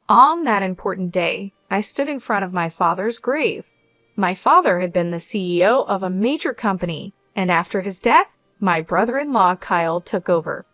On that important day, I stood in front of my father's grave. My father had been the CEO of a major company, and after his death, my brother-in-law Kyle took over.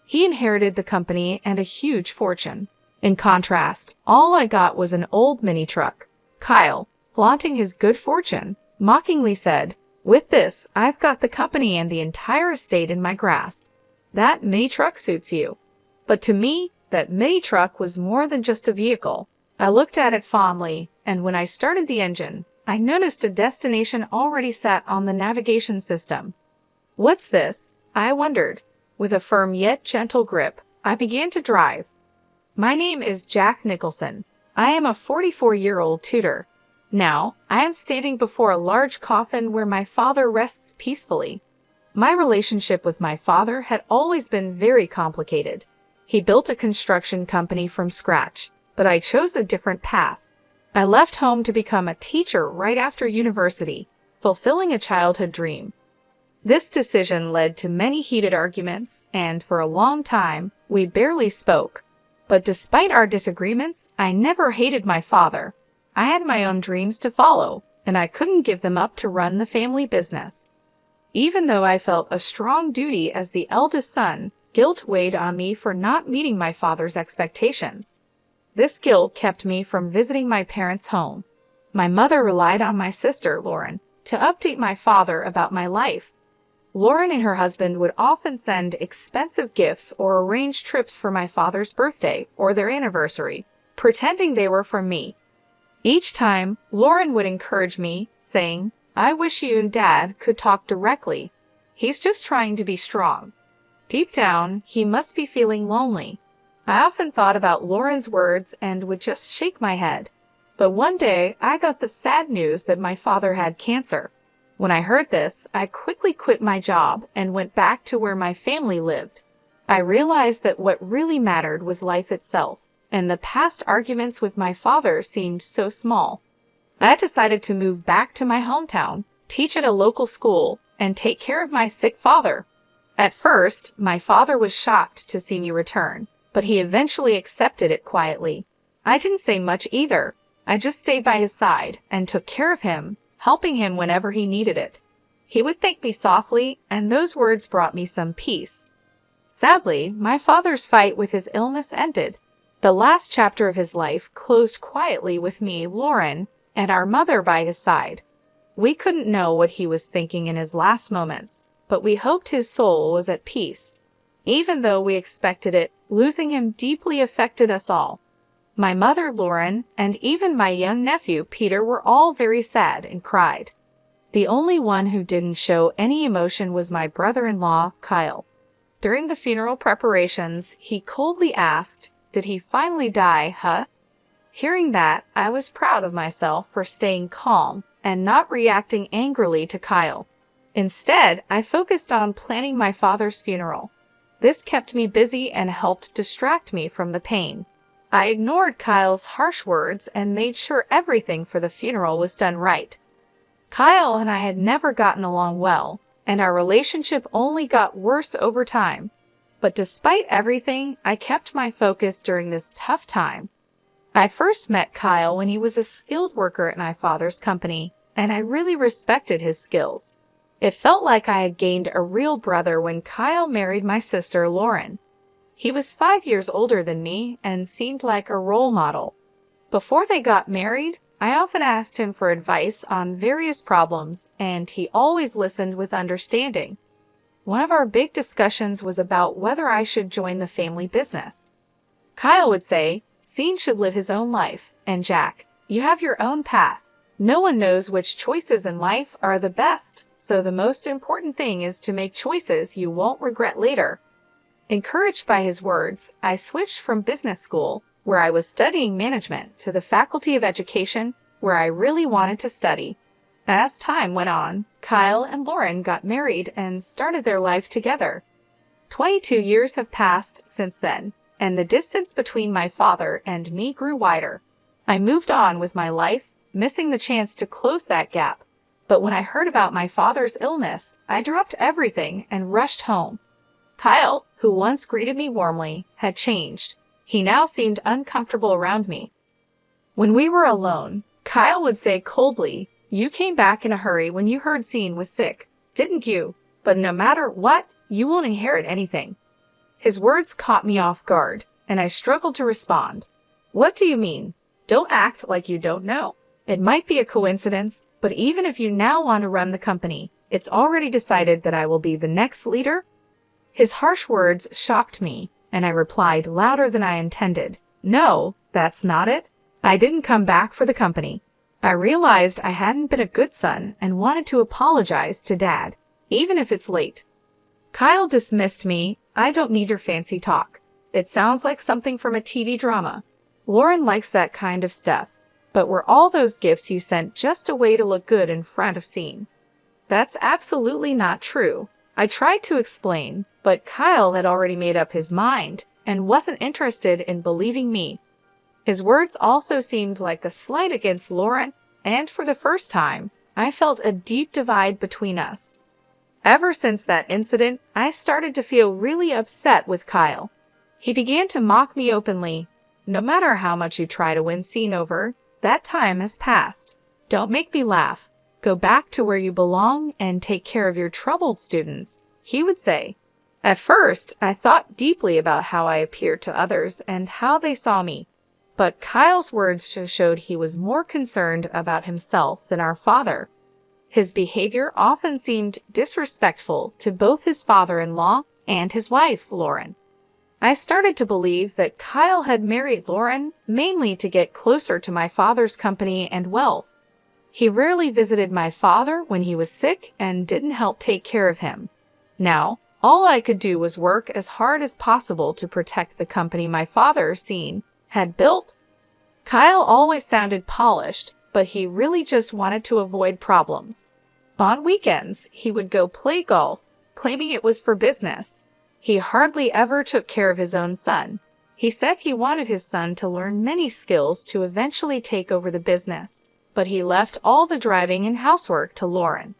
He inherited the company and a huge fortune. In contrast, all I got was an old mini truck. Kyle, flaunting his good fortune, mockingly said, "With this, I've got the company and the entire estate in my grasp. That mini truck suits you." But to me, that mini truck was more than just a vehicle. I looked at it fondly, and when I started the engine, I noticed a destination already set on the navigation system. "What's this?" I wondered. With a firm yet gentle grip, I began to drive. My name is Jack Nicholson. I am a 44-year-old tutor. Now, I am standing before a large coffin where my father rests peacefully. My relationship with my father had always been very complicated. He built a construction company from scratch, but I chose a different path. I left home to become a teacher right after university, fulfilling a childhood dream. This decision led to many heated arguments, and for a long time, we barely spoke. But despite our disagreements, I never hated my father. I had my own dreams to follow, and I couldn't give them up to run the family business. Even though I felt a strong duty as the eldest son, guilt weighed on me for not meeting my father's expectations. This guilt kept me from visiting my parents' home. My mother relied on my sister, Lauren, to update my father about my life. Lauren and her husband would often send expensive gifts or arrange trips for my father's birthday or their anniversary, pretending they were from me. Each time, Lauren would encourage me, saying, "I wish you and Dad could talk directly. He's just trying to be strong." Deep down, he must be feeling lonely. I often thought about Lauren's words and would just shake my head. But one day, I got the sad news that my father had cancer. When I heard this, I quickly quit my job and went back to where my family lived. I realized that what really mattered was life itself, and the past arguments with my father seemed so small. I decided to move back to my hometown, teach at a local school, and take care of my sick father. At first, my father was shocked to see me return, but he eventually accepted it quietly. I didn't say much either. I just stayed by his side and took care of him, helping him whenever he needed it. He would thank me softly, and those words brought me some peace. Sadly, my father's fight with his illness ended. The last chapter of his life closed quietly with me, Lauren, and our mother by his side. We couldn't know what he was thinking in his last moments, but we hoped his soul was at peace. Even though we expected it, losing him deeply affected us all. My mother, Lauren, and even my young nephew, Peter, were all very sad and cried. The only one who didn't show any emotion was my brother-in-law, Kyle. During the funeral preparations, he coldly asked, "Did he finally die, huh?" Hearing that, I was proud of myself for staying calm and not reacting angrily to Kyle. Instead, I focused on planning my father's funeral. This kept me busy and helped distract me from the pain. I ignored Kyle's harsh words and made sure everything for the funeral was done right. Kyle and I had never gotten along well, and our relationship only got worse over time. But despite everything, I kept my focus during this tough time. I first met Kyle when he was a skilled worker at my father's company, and I really respected his skills. It felt like I had gained a real brother when Kyle married my sister, Lauren. He was 5 years older than me and seemed like a role model. Before they got married, I often asked him for advice on various problems, and he always listened with understanding. One of our big discussions was about whether I should join the family business. Kyle would say, "Sean should live his own life, and Jack, you have your own path. No one knows which choices in life are the best, so the most important thing is to make choices you won't regret later." Encouraged by his words, I switched from business school, where I was studying management, to the Faculty of Education, where I really wanted to study. As time went on, Kyle and Lauren got married and started their life together. 22 years have passed since then, and the distance between my father and me grew wider. I moved on with my life, missing the chance to close that gap. But when I heard about my father's illness, I dropped everything and rushed home. Kyle, who once greeted me warmly, had changed. He now seemed uncomfortable around me. When we were alone, Kyle would say coldly, "You came back in a hurry when you heard Sean was sick, didn't you? But no matter what, you won't inherit anything." His words caught me off guard, and I struggled to respond. "What do you mean? Don't act like you don't know. It might be a coincidence, but even if you now want to run the company, it's already decided that I will be the next leader?" His harsh words shocked me, and I replied louder than I intended. "No, that's not it. I didn't come back for the company. I realized I hadn't been a good son and wanted to apologize to Dad, even if it's late." Kyle dismissed me. "I don't need your fancy talk. It sounds like something from a TV drama. Lauren likes that kind of stuff. But were all those gifts you sent just a way to look good in front of Sean?" "That's absolutely not true." I tried to explain, but Kyle had already made up his mind and wasn't interested in believing me. His words also seemed like a slight against Lauren, and for the first time, I felt a deep divide between us. Ever since that incident, I started to feel really upset with Kyle. He began to mock me openly. "No matter how much you try to win Sean over, that time has passed. Don't make me laugh. Go back to where you belong and take care of your troubled students," he would say. At first, I thought deeply about how I appeared to others and how they saw me. But Kyle's words showed he was more concerned about himself than our father. His behavior often seemed disrespectful to both his father-in-law and his wife, Lauren. I started to believe that Kyle had married Lauren mainly to get closer to my father's company and wealth. He rarely visited my father when he was sick and didn't help take care of him. Now, all I could do was work as hard as possible to protect the company my father, Sean, had built. Kyle always sounded polished, but he really just wanted to avoid problems. On weekends, he would go play golf, claiming it was for business. He hardly ever took care of his own son. He said he wanted his son to learn many skills to eventually take over the business, but he left all the driving and housework to Lauren.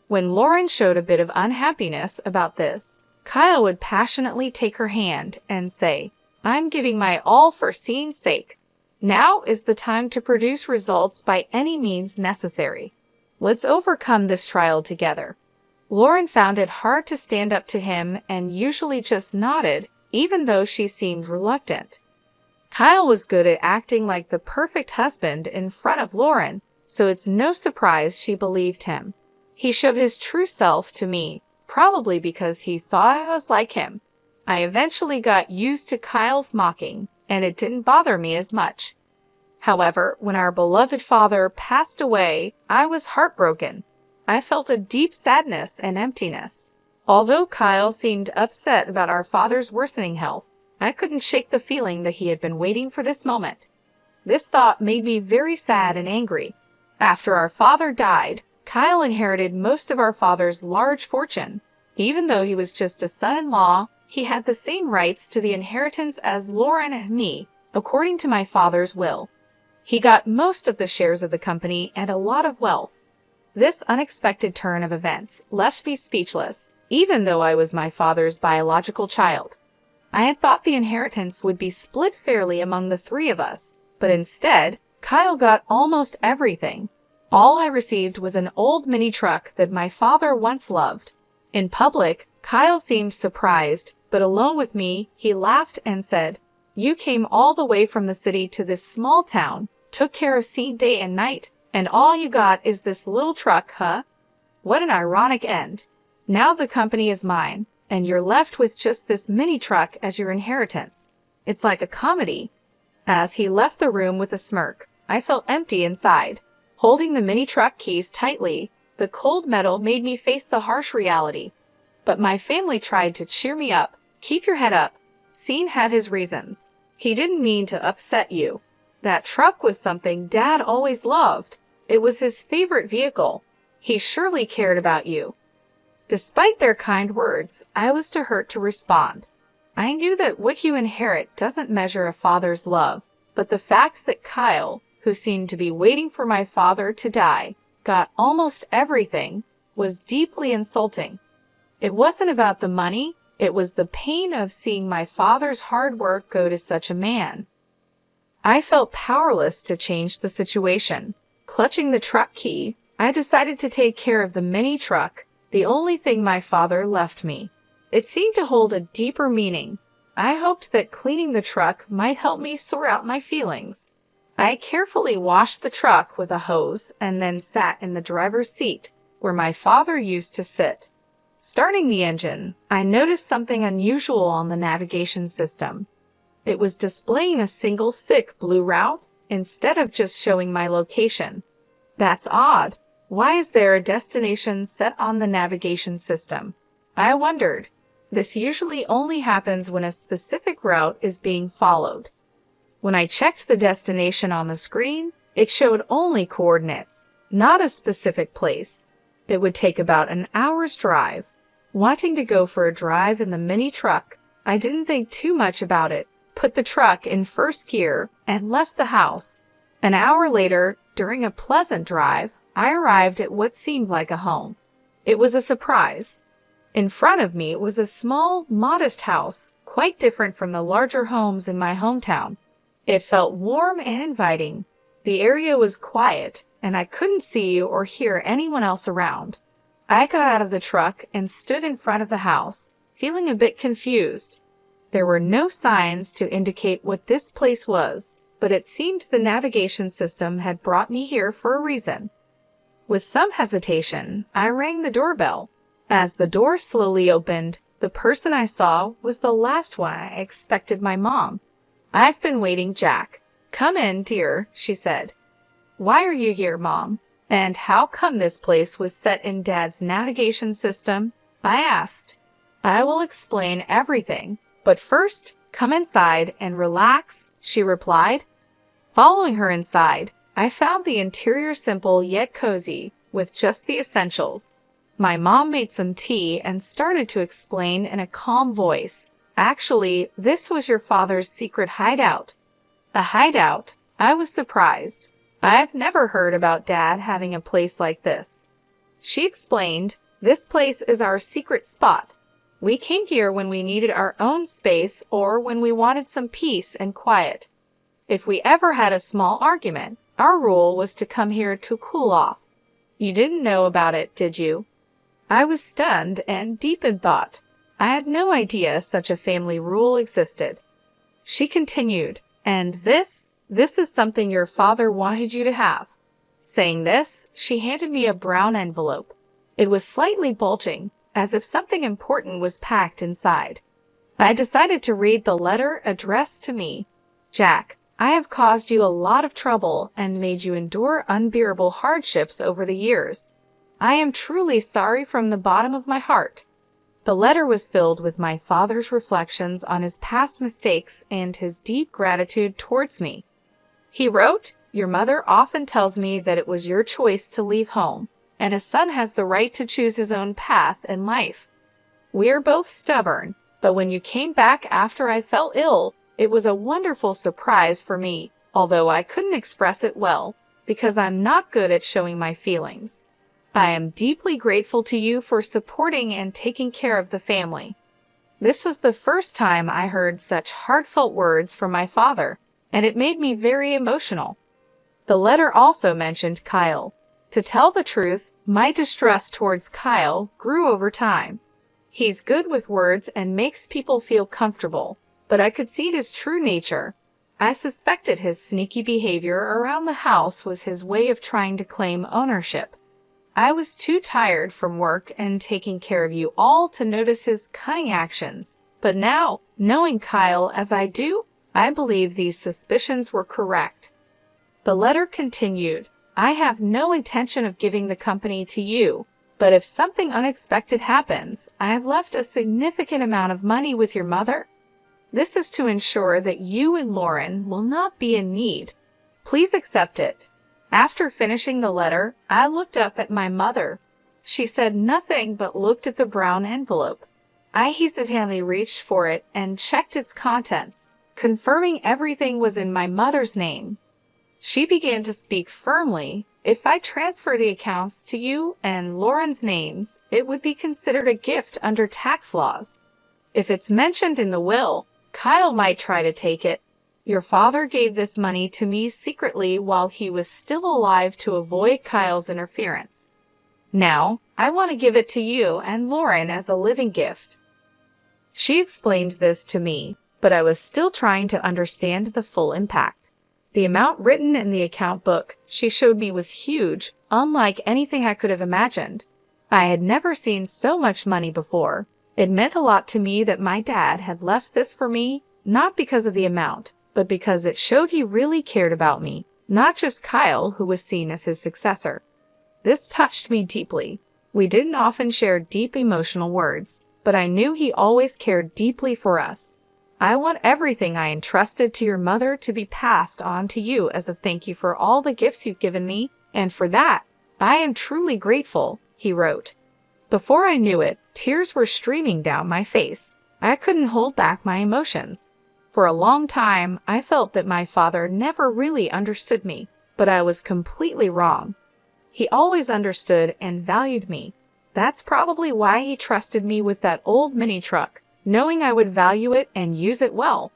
When Lauren showed a bit of unhappiness about this, Kyle would passionately take her hand and say, "I'm giving my all for Sean's sake. Now is the time to produce results by any means necessary. Let's overcome this trial together." Lauren found it hard to stand up to him and usually just nodded, even though she seemed reluctant. Kyle was good at acting like the perfect husband in front of Lauren, so it's no surprise she believed him. He showed his true self to me, probably because he thought I was like him. I eventually got used to Kyle's mocking, and it didn't bother me as much. However, when our beloved father passed away, I was heartbroken. I felt a deep sadness and emptiness. Although Kyle seemed upset about our father's worsening health, I couldn't shake the feeling that he had been waiting for this moment. This thought made me very sad and angry. After our father died, Kyle inherited most of our father's large fortune. Even though he was just a son-in-law, he had the same rights to the inheritance as Lauren and me, according to my father's will. He got most of the shares of the company and a lot of wealth. This unexpected turn of events left me speechless, even though I was my father's biological child. I had thought the inheritance would be split fairly among the three of us, but instead, Kyle got almost everything. All I received was an old mini truck that my father once loved. In public, Kyle seemed surprised, but alone with me, he laughed and said, "You came all the way from the city to this small town, took care of Sean day and night, and all you got is this little truck, huh? What an ironic end. Now the company is mine, and you're left with just this mini truck as your inheritance. It's like a comedy." As he left the room with a smirk, I felt empty inside. Holding the mini truck keys tightly, the cold metal made me face the harsh reality. But my family tried to cheer me up. "Keep your head up. Sean had his reasons. He didn't mean to upset you. That truck was something Dad always loved. It was his favorite vehicle. He surely cared about you." Despite their kind words, I was too hurt to respond. I knew that what you inherit doesn't measure a father's love, but the fact that Kyle, who seemed to be waiting for my father to die, got almost everything, was deeply insulting. It wasn't about the money, It was the pain of seeing my father's hard work go to such a man. I felt powerless to change the situation. Clutching the truck key, I decided to take care of the mini truck, the only thing my father left me. It seemed to hold a deeper meaning. I hoped that cleaning the truck might help me sort out my feelings. I carefully washed the truck with a hose and then sat in the driver's seat, where my father used to sit. Starting the engine, I noticed something unusual on the navigation system. It was displaying a single thick blue route instead of just showing my location. That's odd. Why is there a destination set on the navigation system? I wondered. This usually only happens when a specific route is being followed. When I checked the destination on the screen, it showed only coordinates, not a specific place. It would take about an hour's drive. Wanting to go for a drive in the mini truck, I didn't think too much about it, put the truck in first gear, and left the house. An hour later, during a pleasant drive, I arrived at what seemed like a home. It was a surprise. In front of me was a small, modest house, quite different from the larger homes in my hometown. It felt warm and inviting. The area was quiet, and I couldn't see or hear anyone else around. I got out of the truck and stood in front of the house, feeling a bit confused. There were no signs to indicate what this place was, but it seemed the navigation system had brought me here for a reason. With some hesitation, I rang the doorbell. As the door slowly opened, the person I saw was the last one I expected, my mom. "I've been waiting, Jack. Come in, dear," she said. "Why are you here, Mom? And how come this place was set in Dad's navigation system?" I asked. "I will explain everything, but first, come inside and relax," she replied. Following her inside, I found the interior simple yet cozy, with just the essentials. My mom made some tea and started to explain in a calm voice. "Actually, this was your father's secret hideout." A hideout? I was surprised. I've never heard about Dad having a place like this. She explained, "This place is our secret spot. We came here when we needed our own space or when we wanted some peace and quiet. If we ever had a small argument, our rule was to come here to cool off. You didn't know about it, did you?" I was stunned and deep in thought. I had no idea such a family rule existed. She continued, "And this is something your father wanted you to have." Saying this, she handed me a brown envelope. It was slightly bulging, as if something important was packed inside. I decided to read the letter addressed to me. "Jack, I have caused you a lot of trouble and made you endure unbearable hardships over the years. I am truly sorry from the bottom of my heart." The letter was filled with my father's reflections on his past mistakes and his deep gratitude towards me. He wrote, "Your mother often tells me that it was your choice to leave home, and a son has the right to choose his own path in life. We are both stubborn, but when you came back after I fell ill, it was a wonderful surprise for me, although I couldn't express it well, because I'm not good at showing my feelings. I am deeply grateful to you for supporting and taking care of the family." This was the first time I heard such heartfelt words from my father, and it made me very emotional. The letter also mentioned Kyle. To tell the truth, my distrust towards Kyle grew over time. He's good with words and makes people feel comfortable, but I could see his true nature. I suspected his sneaky behavior around the house was his way of trying to claim ownership. I was too tired from work and taking care of you all to notice his cunning actions, but now, knowing Kyle as I do, I believe these suspicions were correct. The letter continued, "I have no intention of giving the company to you, but if something unexpected happens, I have left a significant amount of money with your mother. This is to ensure that you and Lauren will not be in need. Please accept it." After finishing the letter, I looked up at my mother. She said nothing but looked at the brown envelope. I hesitantly reached for it and checked its contents, confirming everything was in my mother's name. She began to speak firmly. "If I transfer the accounts to you and Lauren's names, it would be considered a gift under tax laws. If it's mentioned in the will, Kyle might try to take it. Your father gave this money to me secretly while he was still alive to avoid Kyle's interference. Now, I want to give it to you and Lauren as a living gift." She explained this to me, but I was still trying to understand the full impact. The amount written in the account book she showed me was huge, unlike anything I could have imagined. I had never seen so much money before. It meant a lot to me that my dad had left this for me, not because of the amount, but because it showed he really cared about me, not just Kyle, who was seen as his successor. This touched me deeply. We didn't often share deep emotional words, but I knew he always cared deeply for us. "I want everything I entrusted to your mother to be passed on to you as a thank you for all the gifts you've given me, and for that, I am truly grateful," he wrote. Before I knew it, tears were streaming down my face. I couldn't hold back my emotions. For a long time, I felt that my father never really understood me, but I was completely wrong. He always understood and valued me. That's probably why he trusted me with that old mini truck, knowing I would value it and use it well.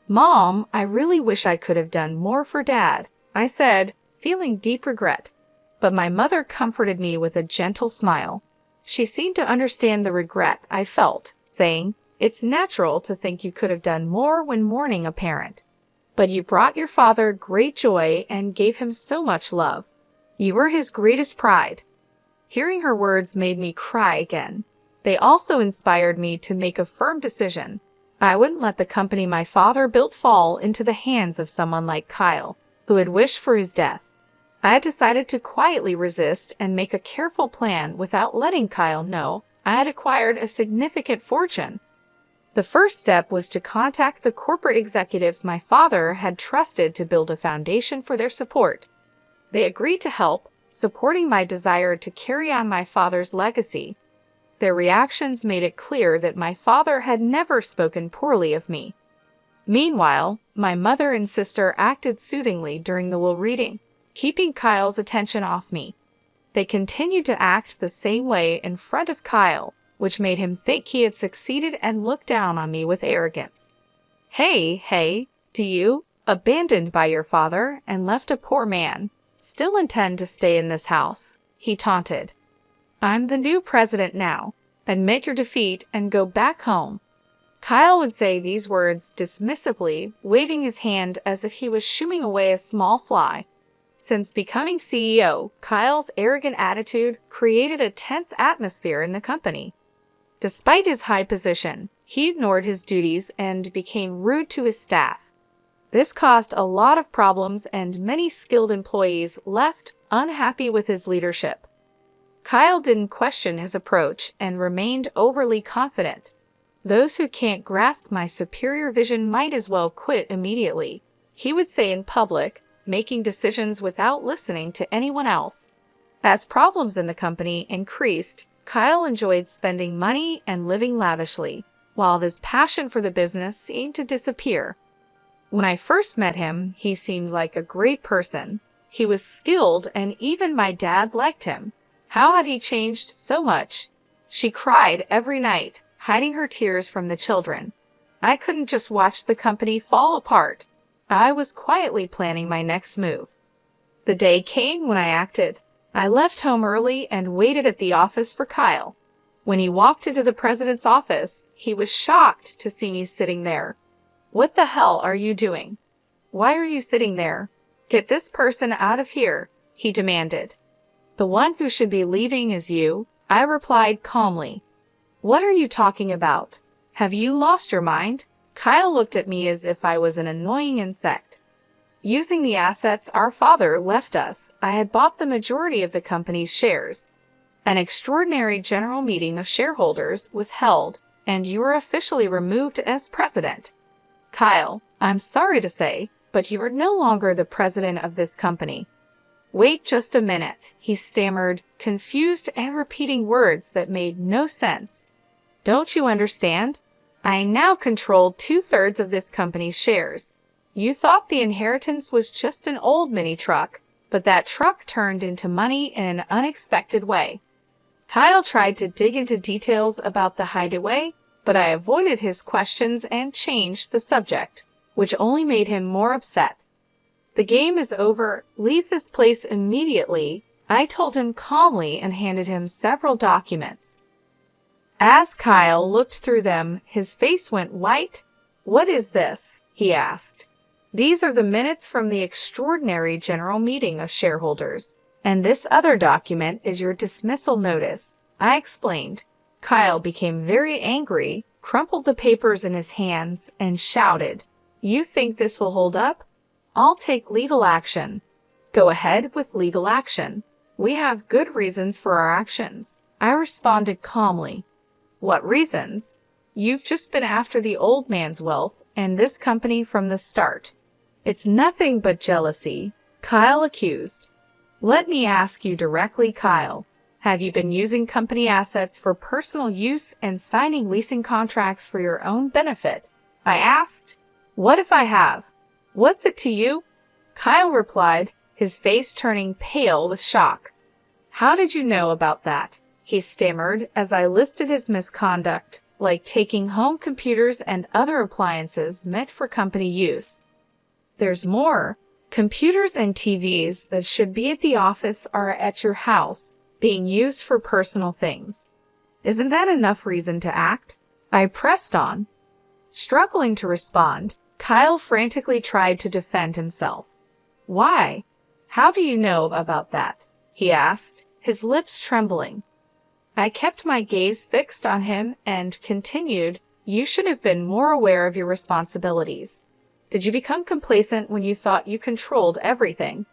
"Mom, I really wish I could have done more for Dad," I said, feeling deep regret. But my mother comforted me with a gentle smile. She seemed to understand the regret I felt, saying, "It's natural to think you could have done more when mourning a parent. But you brought your father great joy and gave him so much love. You were his greatest pride." Hearing her words made me cry again. They also inspired me to make a firm decision. I wouldn't let the company my father built fall into the hands of someone like Kyle, who had wished for his death. I had decided to quietly resist and make a careful plan without letting Kyle know I had acquired a significant fortune. The first step was to contact the corporate executives my father had trusted to build a foundation for their support. They agreed to help, supporting my desire to carry on my father's legacy. Their reactions made it clear that my father had never spoken poorly of me. Meanwhile, my mother and sister acted soothingly during the will reading, keeping Kyle's attention off me. They continued to act the same way in front of Kyle, which made him think he had succeeded and look down on me with arrogance. Hey, do you, abandoned by your father and left a poor man, still intend to stay in this house?" he taunted. "I'm the new president now. Admit your defeat and go back home." Kyle would say these words dismissively, waving his hand as if he was shooing away a small fly. Since becoming CEO, Kyle's arrogant attitude created a tense atmosphere in the company. Despite his high position, he ignored his duties and became rude to his staff. This caused a lot of problems, and many skilled employees left unhappy with his leadership. Kyle didn't question his approach and remained overly confident. "Those who can't grasp my superior vision might as well quit immediately," he would say in public, making decisions without listening to anyone else. As problems in the company increased, Kyle enjoyed spending money and living lavishly, while his passion for the business seemed to disappear. When I first met him, he seemed like a great person. He was skilled, and even my dad liked him. How had he changed so much? She cried every night, hiding her tears from the children. I couldn't just watch the company fall apart. I was quietly planning my next move. The day came when I acted. I left home early and waited at the office for Kyle. When he walked into the president's office, he was shocked to see me sitting there. "What the hell are you doing? Why are you sitting there? Get this person out of here," he demanded. "The one who should be leaving is you," I replied calmly. "What are you talking about? Have you lost your mind?" Kyle looked at me as if I was an annoying insect. Using the assets our father left us, I had bought the majority of the company's shares. An extraordinary general meeting of shareholders was held, and you were officially removed as president. Kyle, I'm sorry to say, but you are no longer the president of this company. Wait just a minute, he stammered, confused and repeating words that made no sense. Don't you understand? I now control 2/3 of this company's shares. You thought the inheritance was just an old mini truck, but that truck turned into money in an unexpected way. Kyle tried to dig into details about the hideaway, but I avoided his questions and changed the subject, which only made him more upset. The game is over. Leave this place immediately, I told him calmly and handed him several documents. As Kyle looked through them, his face went white. What is this? He asked. These are the minutes from the extraordinary general meeting of shareholders, and this other document is your dismissal notice, I explained. Kyle became very angry, crumpled the papers in his hands, and shouted, You think this will hold up? I'll take legal action. Go ahead with legal action. We have good reasons for our actions, I responded calmly. What reasons? You've just been after the old man's wealth and this company from the start. It's nothing but jealousy, Kyle accused. Let me ask you directly, Kyle. Have you been using company assets for personal use and signing leasing contracts for your own benefit? I asked. What if I have? What's it to you? Kyle replied, his face turning pale with shock. How did you know about that? He stammered as I listed his misconduct, like taking home computers and other appliances meant for company use. There's more. Computers and TVs that should be at the office are at your house, being used for personal things. Isn't that enough reason to act? I pressed on. Struggling to respond, Kyle frantically tried to defend himself. Why? How do you know about that? He asked, his lips trembling. I kept my gaze fixed on him and continued, You should have been more aware of your responsibilities. Did you become complacent when you thought you controlled everything?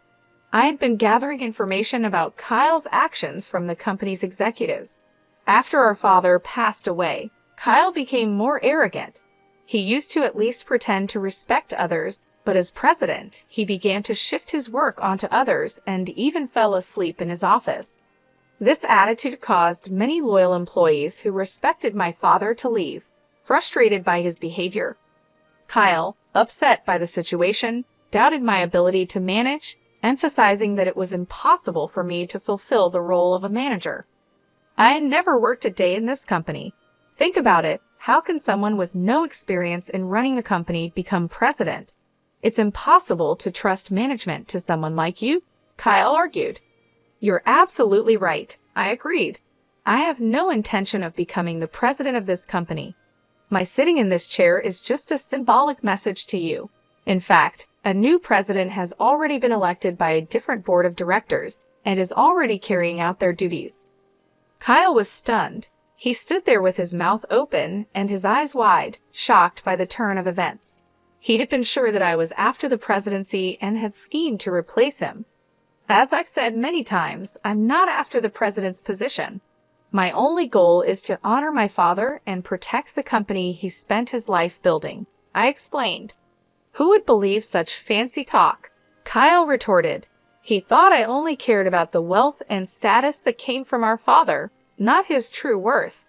I had been gathering information about Kyle's actions from the company's executives. After our father passed away, Kyle became more arrogant. He used to at least pretend to respect others, but as president, he began to shift his work onto others and even fell asleep in his office. This attitude caused many loyal employees who respected my father to leave, frustrated by his behavior. Kyle, upset by the situation, doubted my ability to manage, emphasizing that it was impossible for me to fulfill the role of a manager. I had never worked a day in this company. Think about it, how can someone with no experience in running a company become president? It's impossible to trust management to someone like you, Kyle argued. You're absolutely right, I agreed. I have no intention of becoming the president of this company. My sitting in this chair is just a symbolic message to you. In fact, a new president has already been elected by a different board of directors and is already carrying out their duties. Kyle was stunned. He stood there with his mouth open and his eyes wide, shocked by the turn of events. He had been sure that I was after the presidency and had schemed to replace him. As I've said many times, I'm not after the president's position. My only goal is to honor my father and protect the company he spent his life building, I explained. Who would believe such fancy talk? Kyle retorted. He thought I only cared about the wealth and status that came from our father, not his true worth.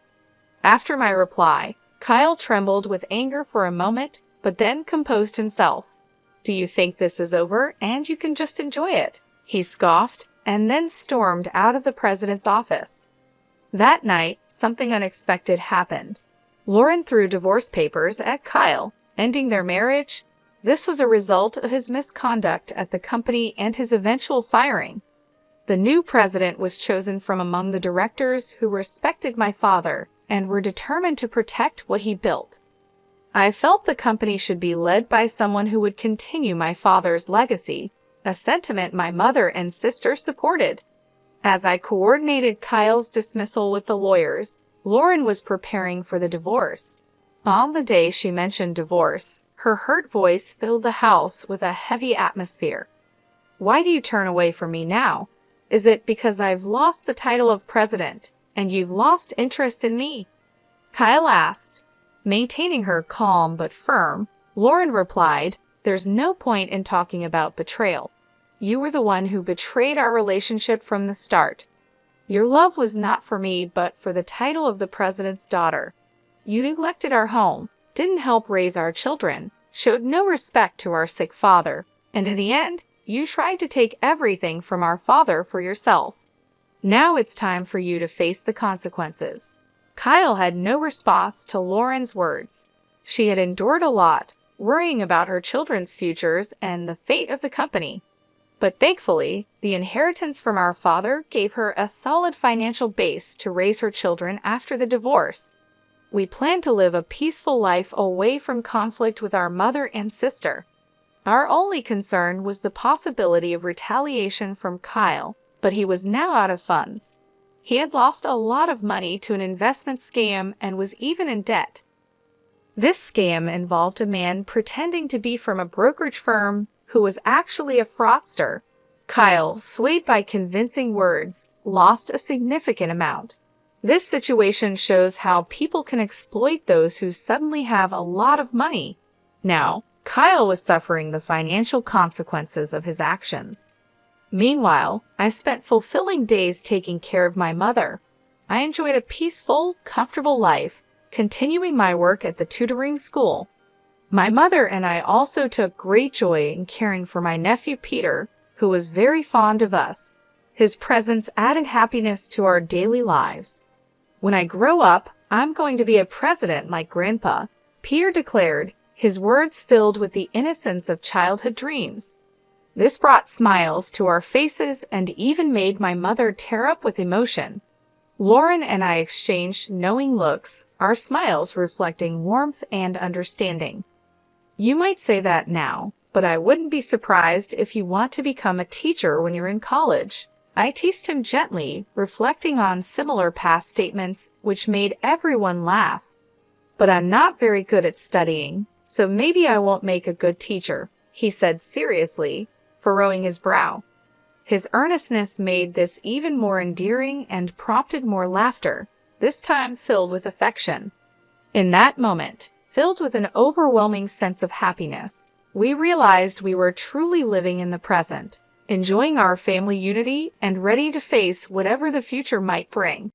After my reply, Kyle trembled with anger for a moment, but then composed himself. Do you think this is over and you can just enjoy it? He scoffed and then stormed out of the president's office. That night, something unexpected happened. Lauren threw divorce papers at Kyle, ending their marriage. This was a result of his misconduct at the company and his eventual firing. The new president was chosen from among the directors who respected my father and were determined to protect what he built. I felt the company should be led by someone who would continue my father's legacy, a sentiment my mother and sister supported. As I coordinated Kyle's dismissal with the lawyers, Lauren was preparing for the divorce. On the day she mentioned divorce, her hurt voice filled the house with a heavy atmosphere. Why do you turn away from me now? Is it because I've lost the title of president and you've lost interest in me? Kyle asked. Maintaining her calm but firm, Lauren replied, There's no point in talking about betrayal. You were the one who betrayed our relationship from the start. Your love was not for me but for the title of the president's daughter. You neglected our home, didn't help raise our children, showed no respect to our sick father, and in the end, you tried to take everything from our father for yourself. Now it's time for you to face the consequences. Kyle had no response to Lauren's words. She had endured a lot, worrying about her children's futures and the fate of the company. But thankfully, the inheritance from our father gave her a solid financial base to raise her children after the divorce. We planned to live a peaceful life away from conflict with our mother and sister. Our only concern was the possibility of retaliation from Kyle, but he was now out of funds. He had lost a lot of money to an investment scam and was even in debt. This scam involved a man pretending to be from a brokerage firm who was actually a fraudster. Kyle, swayed by convincing words, lost a significant amount. This situation shows how people can exploit those who suddenly have a lot of money. Now, Kyle was suffering the financial consequences of his actions. Meanwhile, I spent fulfilling days taking care of my mother. I enjoyed a peaceful, comfortable life, continuing my work at the tutoring school. My mother and I also took great joy in caring for my nephew Peter, who was very fond of us. His presence added happiness to our daily lives. When I grow up, I'm going to be a president like Grandpa, Peter declared, his words filled with the innocence of childhood dreams. This brought smiles to our faces and even made my mother tear up with emotion. Lauren and I exchanged knowing looks, our smiles reflecting warmth and understanding. You might say that now, but I wouldn't be surprised if you want to become a teacher when you're in college. I teased him gently, reflecting on similar past statements, which made everyone laugh. But I'm not very good at studying, so maybe I won't make a good teacher, he said seriously, furrowing his brow. His earnestness made this even more endearing and prompted more laughter, this time filled with affection. In that moment, filled with an overwhelming sense of happiness, we realized we were truly living in the present, enjoying our family unity and ready to face whatever the future might bring.